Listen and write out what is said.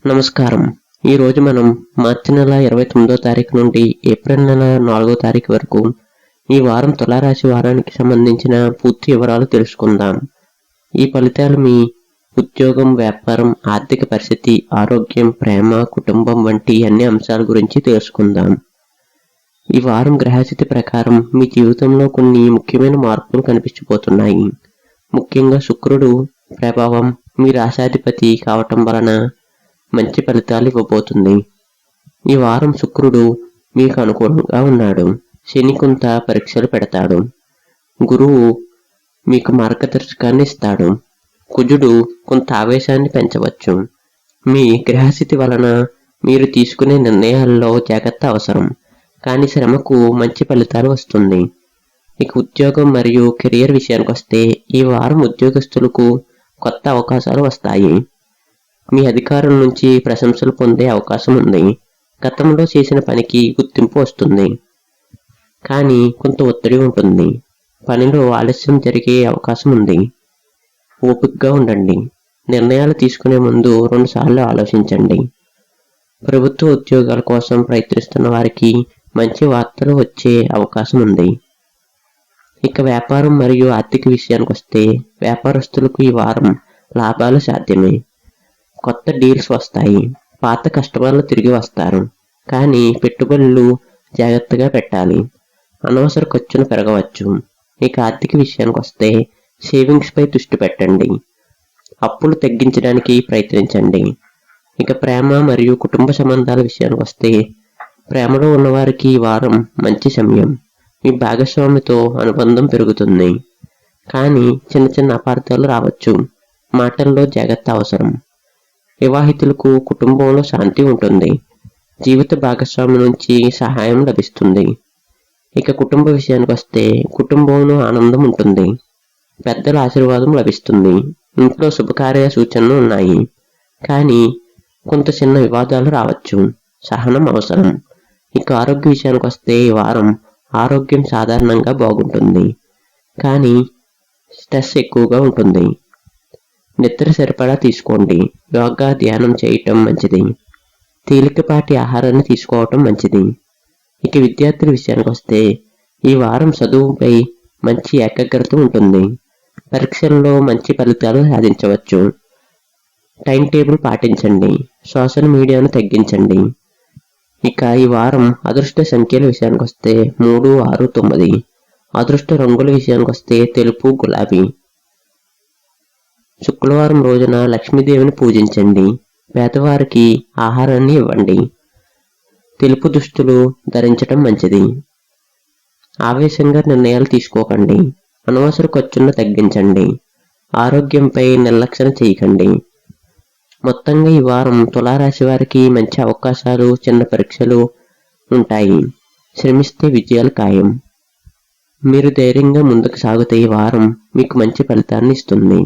నమస్కారం. ఈరోజు మనం మార్చి నెల 29వ తారీఖు నుండి ఏప్రిల్ నెల 4వ తారీఖు వరకు ఈ వారం తులారాశి వారానికి సంబంధించిన పూర్తి వివరాలు తెలుసుకుందాం. ఈ ఫలితాలు మీ ఉద్యోగం, వ్యాపారం, ఆర్థిక పరిస్థితి, ఆరోగ్యం, ప్రేమ, కుటుంబం వంటి అన్ని అంశాల గురించి తెలుసుకుందాం. ఈ వారం గ్రహస్థితి ప్రకారం మీ జీవితంలో కొన్ని ముఖ్యమైన మార్పులు కనిపించబోతున్నాయి. ముఖ్యంగా శుక్రుడు ప్రభావం మీ రాశాధిపతి కావటం వలన మంచి ఫలితాలు ఇవ్వబోతుంది. ఈ వారం శుక్రుడు మీకు అనుకూలంగా ఉన్నాడు. శని కొంత పరీక్షలు పెడతాడు. గురువు మీకు మార్గదర్శకాన్ని ఇస్తాడు. కుజుడు కొంత ఆవేశాన్ని పెంచవచ్చు. మీ గ్రహస్థితి వలన మీరు తీసుకునే నిర్ణయాల్లో జాగ్రత్త అవసరం, కానీ శ్రమకు మంచి ఫలితాలు వస్తుంది. ఇక ఉద్యోగం మరియు కెరియర్ విషయానికి వస్తే ఈ వారం ఉద్యోగస్తులకు కొత్త అవకాశాలు వస్తాయి. మీ అధికారుల నుంచి ప్రశంసలు పొందే అవకాశం ఉంది. గతంలో చేసిన పనికి గుర్తింపు వస్తుంది, కానీ కొంత ఒత్తిడి ఉంటుంది. పనిలో ఆలస్యం జరిగే అవకాశం ఉంది. ఓపికగా ఉండండి. నిర్ణయాలు తీసుకునే ముందు 2 సార్లు ఆలోచించండి. ప్రభుత్వ ఉద్యోగాల కోసం ప్రయత్నిస్తున్న వారికి మంచి వార్తలు వచ్చే అవకాశం ఉంది. ఇక వ్యాపారం మరియు ఆర్థిక విషయానికి వస్తే వ్యాపారస్తులకు ఈ వారం లాభాలు సాధ్యమే. కొత్త డీల్స్ వస్తాయి. పాత కస్టమర్లు తిరిగి వస్తారు, కానీ పెట్టుబడులు జాగ్రత్తగా పెట్టాలి. అనవసర ఖర్చును పెరగవచ్చు. ఇక ఆర్థిక విషయానికి వస్తే సేవింగ్స్ పై దృష్టి పెట్టండి. అప్పులు తగ్గించడానికి ప్రయత్నించండి. ఇక ప్రేమ మరియు కుటుంబ సంబంధాల విషయానికి వస్తే ప్రేమలో ఉన్నవారికి ఈ వారం మంచి సమయం. మీ భాగస్వామితో అనుబంధం పెరుగుతుంది, కానీ చిన్న అపార్థాలు రావచ్చు. మాటల్లో జాగ్రత్త అవసరం. వివాహితులకు కుటుంబంలో శాంతి ఉంటుంది. జీవిత భాగస్వామి నుంచి సహాయం లభిస్తుంది. ఇక కుటుంబ విషయానికి వస్తే కుటుంబంలో ఆనందం ఉంటుంది. పెద్దల ఆశీర్వాదం లభిస్తుంది. ఇంట్లో శుభకార్య సూచనలు ఉన్నాయి, కానీ కొంత చిన్న వివాదాలు రావచ్చు. సహనం అవసరం. ఇక ఆరోగ్య విషయానికి వస్తే ఈ వారం ఆరోగ్యం సాధారణంగా బాగుంటుంది, కానీ స్ట్రెస్ ఎక్కువగా ఉంటుంది. నిద్ర సరిపడా తీసుకోండి. యోగా, ధ్యానం చేయటం మంచిది. తేలికపాటి ఆహారాన్ని తీసుకోవటం మంచిది. ఇక విద్యార్థుల విషయానికి వస్తే ఈ వారం చదువుపై మంచి ఏకాగ్రత ఉంటుంది. పరీక్షల్లో మంచి ఫలితాలు సాధించవచ్చు. టైం టేబుల్ పాటించండి. సోషల్ మీడియాను తగ్గించండి. ఇక ఈ వారం అదృష్ట సంఖ్యల విషయానికి వస్తే 3, 6, 9. అదృష్ట రంగుల విషయానికి వస్తే తెలుపు, గులాబీ. శుక్రవారం రోజున లక్ష్మీదేవిని పూజించండి. పేదవారికి ఆహారాన్ని ఇవ్వండి. తెలుపు దుస్తులు ధరించడం మంచిది. ఆవేశంగా నిర్ణయాలు తీసుకోకండి. అనవసర ఖర్చులను తగ్గించండి. ఆరోగ్యంపై నిర్లక్ష్యం చేయకండి. మొత్తంగా ఈ వారం తులారాశి వారికి మంచి అవకాశాలు, చిన్న పరీక్షలు ఉంటాయి. శ్రమిస్తే విజయాలు ఖాయం. మీరు ధైర్యంగా ముందుకు సాగితే ఈ వారం మీకు మంచి ఫలితాన్ని ఇస్తుంది.